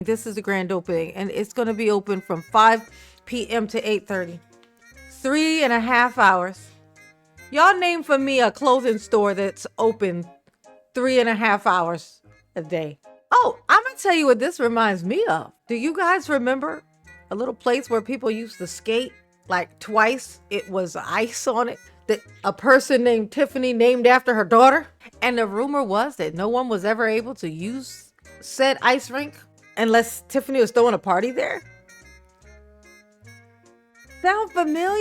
This is the grand opening, and it's going to be open from 5 p.m. to 8:30. 3.5 hours. Y'all name for me a clothing store that's open 3.5 hours a day. Oh, I'm going to tell you what this reminds me of. Do you guys remember a little place where people used to skate like twice? It was ice on it that a person named Tiffany named after her daughter. And the rumor was that no one was ever able to use said ice rink unless Tiffany was throwing a party there. Sound familiar?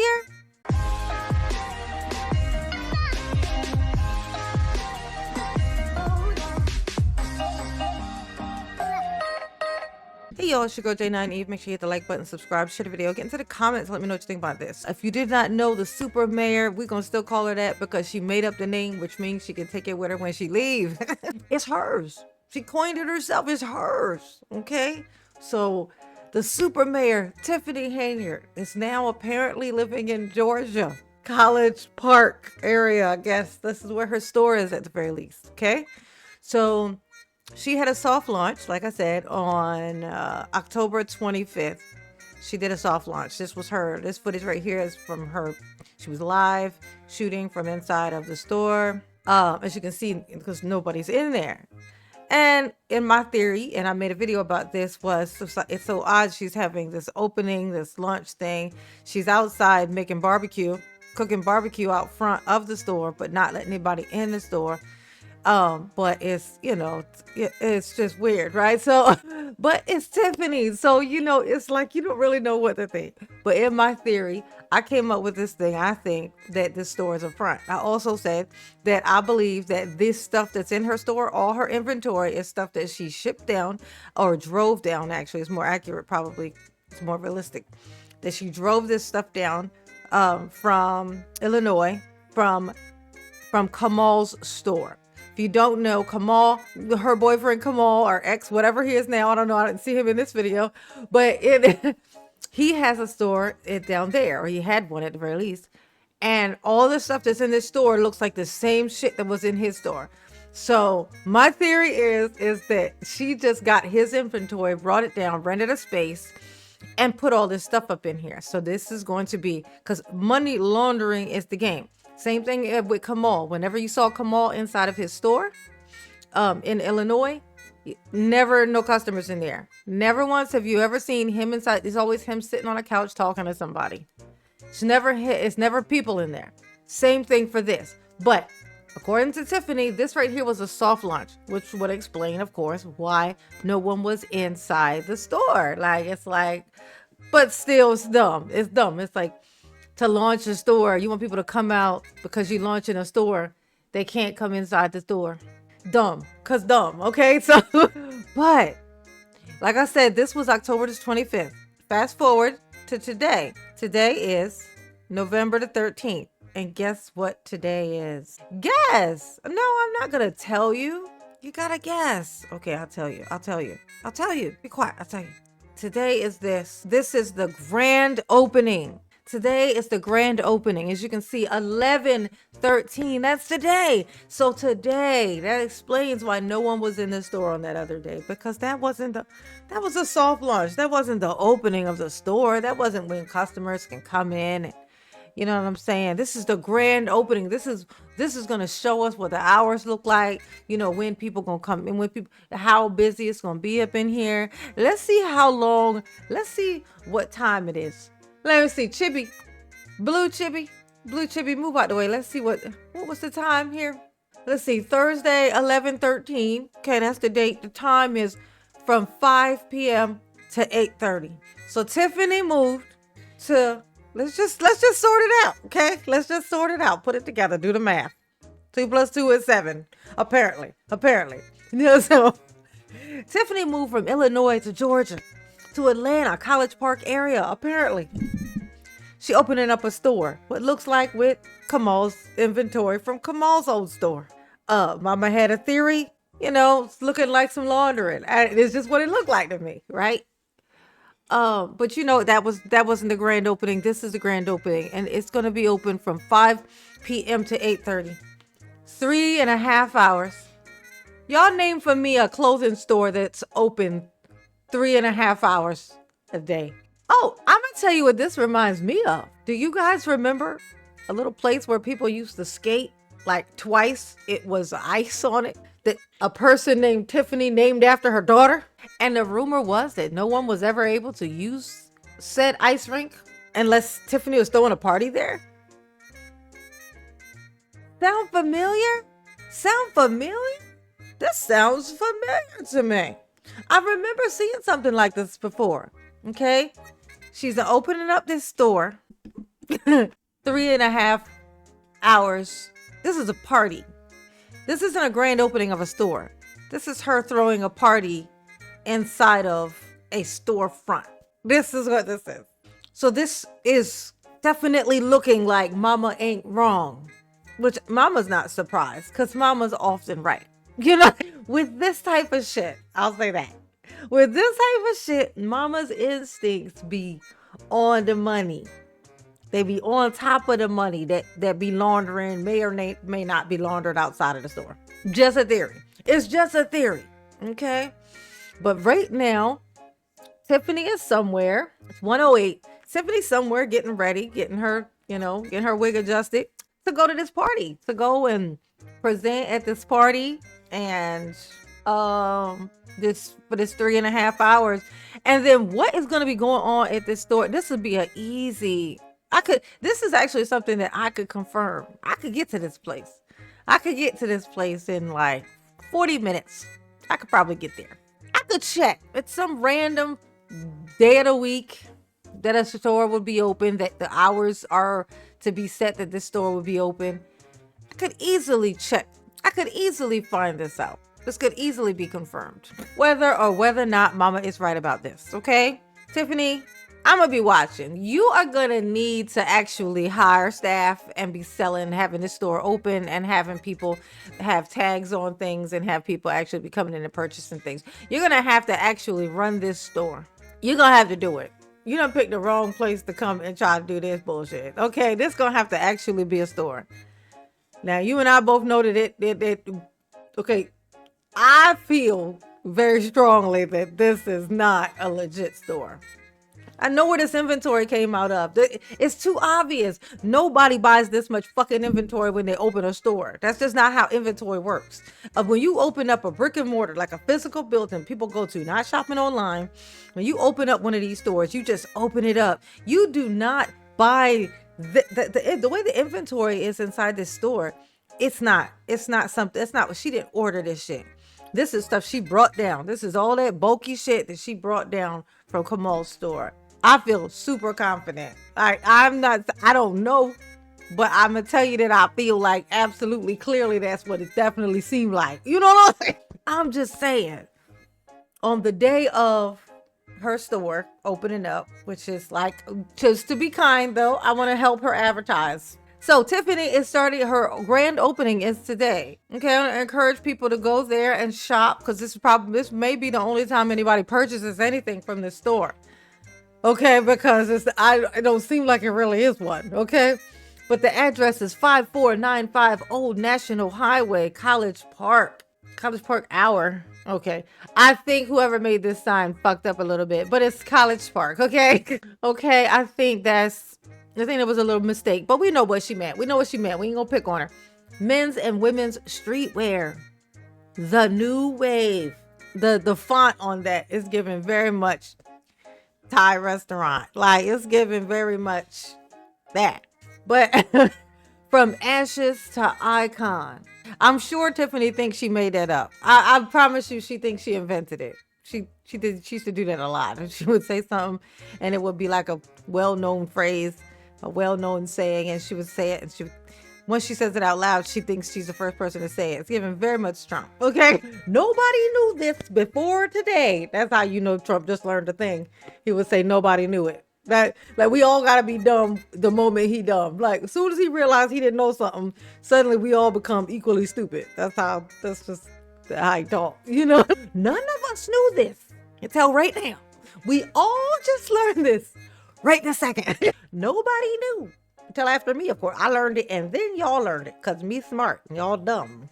Hey y'all, it's your girl J9 Eve. Make sure you hit the like button, subscribe, share the video, get into the comments, let me know what you think about this. If you did not know the super mayor, we're gonna still call her that because she made up the name, which means she can take it with her when she leaves. It's hers. She coined it herself. It's hers. Okay? So the super mayor, Tiffany Henyard, is now apparently living in Georgia. College Park area, I guess. This is where her store is at the very least. Okay? So she had a soft launch, like I said, on October 25th. She did a soft launch. This was her. This footage right here is from her. She was live shooting from inside of the store. As you can see, because nobody's in there. And in my theory, and I made a video about this, was it's so odd she's having this opening, this launch thing. She's outside making barbecue, cooking barbecue out front of the store, but not letting anybody in the store. But it's, you know, it's just weird, right? So, but it's Tiffany. So, you know, it's like, you don't really know what to think. But in my theory, I came up with this thing. I think that this store is a front. I also said that I believe that this stuff that's in her store, all her inventory is stuff that she shipped down or drove down. Actually, it's more accurate. Probably it's more realistic that she drove this stuff down, from Illinois, from Kamal's store. If you don't know, Kamal, her boyfriend Kamal, or ex, whatever he is now, I don't know, I didn't see him in this video, but he has a store down there, or he had one at the very least, and all the stuff that's in this store looks like the same shit that was in his store. So my theory is that she just got his inventory, brought it down, rented a space, and put all this stuff up in here. So this is going to be, because money laundering is the game. Same thing with Kamal. Whenever you saw Kamal inside of his store in Illinois, never no customers in there. Never once have you ever seen him inside. It's always him sitting on a couch talking to somebody. It's never people in there. Same thing for this. But according to Tiffany, this right here was a soft launch, which would explain, of course, why no one was inside the store. Like, it's like, but still it's dumb. It's dumb. It's like, to launch a store, you want people to come out because you launch in a store. They can't come inside the store. Dumb. Cause dumb. Okay. So, but like I said, this was October the 25th. Fast forward to today. Today is November the 13th. And guess what today is? Guess. No, I'm not going to tell you. You got to guess. Okay. I'll tell you. Be quiet. I'll tell you. Today is this. This is the grand opening. Today is the grand opening. As you can see, 11/13. That's today. So today, that explains why no one was in the store on that other day, because that was a soft launch. That wasn't the opening of the store. That wasn't when customers can come in. And, you know what I'm saying? This is the grand opening. This is going to show us what the hours look like. You know, when people going to come in, how busy it's going to be up in here. Let's see how long. Let's see what time it is. Let me see, Chibi, Blue Chibi, move out the way. Let's see what was the time here. Let's see, Thursday, 11/13. Okay, that's the date. The time is from 5 p.m. to 8:30. So Tiffany moved to, let's just sort it out, okay? Let's just sort it out. Put it together. Do the math. 2 + 2 is 7, apparently. You know, so Tiffany moved from Illinois to Georgia, to Atlanta, College Park area, apparently. She opening up a store, what looks like with Kamal's inventory from Kamal's old store. Mama had a theory, you know, it's looking like some laundering. It's just what it looked like to me, right? But you know, that wasn't the grand opening. This is the grand opening, and it's going to be open from 5 p.m. to 8:30. 3.5 hours. Y'all name for me a clothing store that's open 3.5 hours a day. Oh, I'm gonna tell you what this reminds me of. Do you guys remember a little place where people used to skate like twice? It was ice on it that a person named Tiffany named after her daughter. And the rumor was that no one was ever able to use said ice rink unless Tiffany was throwing a party there. Sound familiar? Sound familiar? This sounds familiar to me. I remember seeing something like this before. Okay. She's opening up this store. 3.5 hours. This is a party. This isn't a grand opening of a store. This is her throwing a party inside of a storefront. This is what this is. So this is definitely looking like Mama ain't wrong. Which Mama's not surprised because Mama's often right. You know, with this type of shit, I'll say that. With this type of shit, Mama's instincts be on the money. They be on top of the money that be laundering may or may not be laundered outside of the store. Just a theory. It's just a theory. Okay? But right now, Tiffany is somewhere. It's 1:08. Tiffany's somewhere getting ready, getting her wig adjusted to go to this party, to go and present at this party. And this for this 3.5 hours. And then what is going to be going on at this store? This would be an easy. This is actually something that I could confirm. I could get to this place. I could get to this place in like 40 minutes. I could probably get there. I could check. It's some random day of the week that a store would be open, that the hours are to be set that this store would be open. I could easily check. I could easily find this out. This could easily be confirmed. Whether or not Mama is right about this, okay? Tiffany, I'm going to be watching. You are going to need to actually hire staff and be having this store open and having people have tags on things and have people actually be coming in and purchasing things. You're going to have to actually run this store. You're going to have to do it. You done picked the wrong place to come and try to do this bullshit. Okay, this going to have to actually be a store. Now, you and I both know that okay, I feel very strongly that this is not a legit store. I know where this inventory came out of. It's too obvious. Nobody buys this much fucking inventory when they open a store. That's just not how inventory works. When you open up a brick and mortar, like a physical building people go to, not shopping online, when you open up one of these stores, you just open it up. You do not buy the way the inventory is inside this store. It's not what she didn't order this shit. This is stuff she brought down. This is all that bulky shit that she brought down from Kamal's store. I feel super confident. I don't know, but I'm going to tell you that I feel like absolutely clearly that's what it definitely seemed like. You know what I'm saying? I'm just saying, on the day of her store opening up, which is like, just to be kind though, I want to help her advertise. So Tiffany is starting, her grand opening is today. Okay, I want to encourage people to go there and shop because this may be the only time anybody purchases anything from this store. Okay, because it don't seem like it really is one. Okay, but the address is 5495 Old National Highway, College Park Hour. Okay, I think whoever made this sign fucked up a little bit, but it's College Park. Okay, okay, I think it was a little mistake, but we know what she meant. We know what she meant. We ain't gonna pick on her. Men's and women's streetwear, the new wave. The font on that is giving very much Thai restaurant. Like, it's giving very much that. But from ashes to icon. I'm sure Tiffany thinks she made that up. I promise you, she thinks she invented it. She used to do that a lot. And she would say something and it would be like a well-known phrase, a well-known saying, and she would say it, and once she says it out loud, she thinks she's the first person to say it. It's giving very much Trump. Okay, nobody knew this before today. That's how you know Trump just learned a thing. He would say nobody knew it. That, like, we all gotta be dumb the moment he dumb. Like, as soon as he realized he didn't know something, suddenly we all become equally stupid. That's just how he talk. You know, none of us knew this until right now. We all just learned this right in a second. Nobody knew until after me, of course. I learned it and then y'all learned it because me smart and y'all dumb.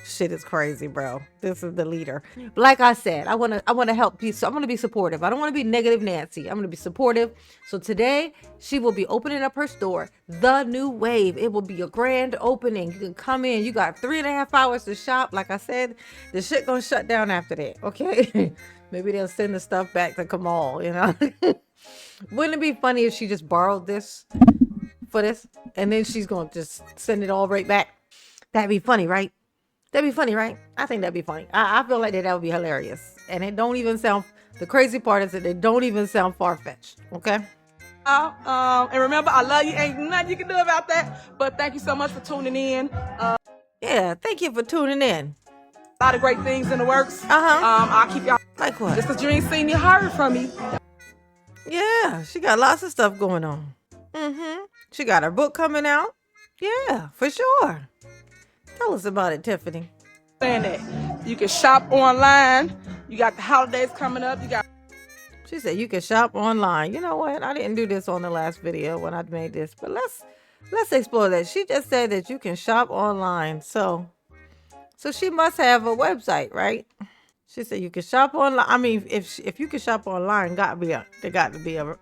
Shit is crazy, bro. This is the leader. But like I said, I wanna help you. So I'm gonna be supportive. I don't want to be negative Nancy. I'm gonna be supportive. So today she will be opening up her store, The New Wave. It will be a grand opening. You can come in. You got 3.5 hours to shop. Like I said, the shit gonna shut down after that. Okay. Maybe they'll send the stuff back to Kamal, you know. Wouldn't it be funny if she just borrowed this for this and then she's gonna just send it all right back? That'd be funny, right? That'd be funny, right? I think that'd be funny. I feel like that would be hilarious. And it don't even sound, the crazy part is that it don't even sound far-fetched, okay? And remember, I love you. Ain't nothing you can do about that. But thank you so much for tuning in. Yeah, thank you for tuning in. A lot of great things in the works. I'll keep y'all. Like what? Just because you ain't seen me, heard from me. Yeah, she got lots of stuff going on. She got her book coming out. Yeah, for sure. Tell us about it, Tiffany. Saying that you can shop online. You got the holidays coming up. You got. She said you can shop online. You know what? I didn't do this on the last video when I made this, but let's explore that. She just said that you can shop online. So she must have a website, right? She said you can shop online. I mean, if you can shop online, there got to be a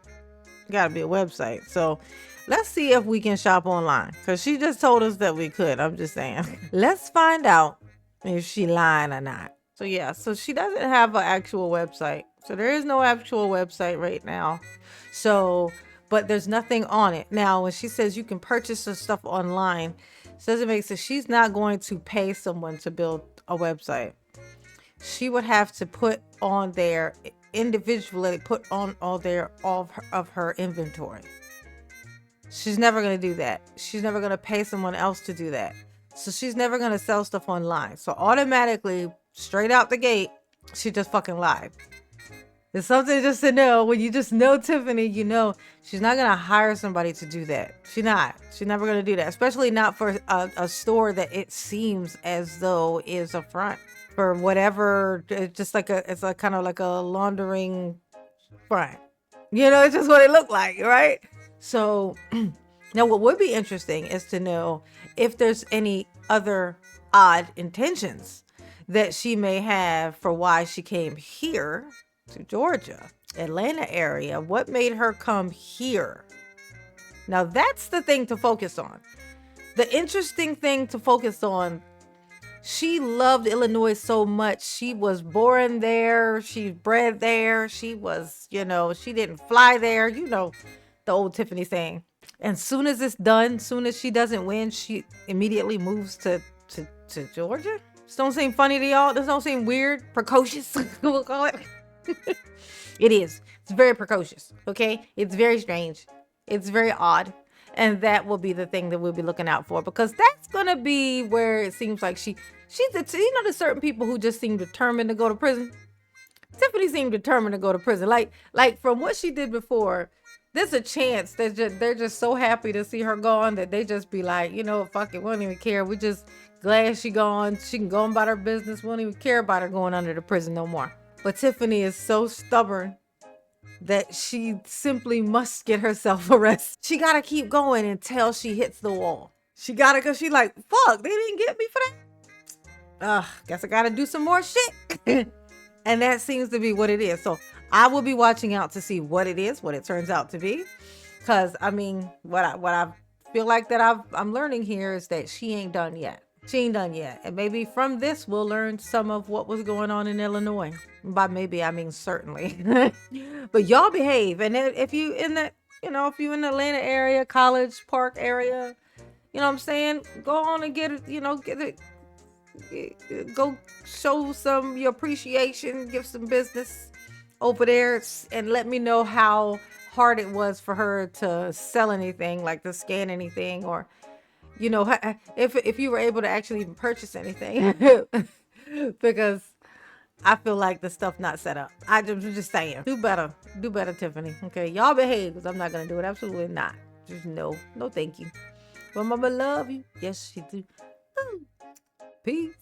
website. So let's see if we can shop online, because she just told us that we could. I'm just saying. Let's find out if she lying or not. So yeah, so she doesn't have an actual website. So there is no actual website right now. So, but there's nothing on it. Now, when she says you can purchase the stuff online, it doesn't make sense. She's not going to pay someone to build a website. She would have to put on there individually, put on all there all of her inventory. She's never going to do that. She's never going to pay someone else to do that. So she's never going to sell stuff online. So automatically, straight out the gate, she just fucking lied. It's something just to know. When you just know Tiffany, you know she's not going to hire somebody to do that. She's not. She's never going to do that. Especially not for a store that it seems as though is a front for whatever. It's just like it's like kind of like a laundering front. You know, it's just what it looked like, right? So now what would be interesting is to know if there's any other odd intentions that she may have for why she came here to Georgia, Atlanta area. What made her come here? Now that's the thing to focus on. The interesting thing to focus on, she loved Illinois so much. She was born there. She bred there. She was, you know, she didn't fly there. You know, the old Tiffany saying. And soon as it's done, soon as she doesn't win, she immediately moves to Georgia. This don't seem funny to y'all? This don't seem weird? Precocious? We'll call it. It is. It's very precocious. Okay? It's very strange. It's very odd. And that will be the thing that we'll be looking out for, because that's going to be where it seems like she's you know, there's certain people who just seem determined to go to prison. Tiffany seemed determined to go to prison. Like from what she did before, there's a chance that they're just so happy to see her gone that they just be like, you know, fuck it, we don't even care. We're just glad she gone. She can go about her business. We don't even care about her going under the prison no more. But Tiffany is so stubborn that she simply must get herself arrested. She got to keep going until she hits the wall. She got to, because she like, fuck, they didn't get me for that. Guess I got to do some more shit. And that seems to be what it is. So I will be watching out to see what it is, what it turns out to be. Because, I mean, what I feel like that I'm learning here is that she ain't done yet. She ain't done yet. And maybe from this, we'll learn some of what was going on in Illinois. By maybe, I mean certainly. But y'all behave. And if you in the, you know, if you in the Atlanta area, College Park area, you know what I'm saying? Go on and get it, you know, go show some your appreciation, give some business over there, and let me know how hard it was for her to sell anything, like to scan anything, or, you know, if you were able to actually even purchase anything. Because I feel like the stuff not set up. I'm just saying, do better, Tiffany. Okay, y'all behave, because I'm not gonna do it. Absolutely not. Just no thank you. But mama love you. Yes, she do. Peace.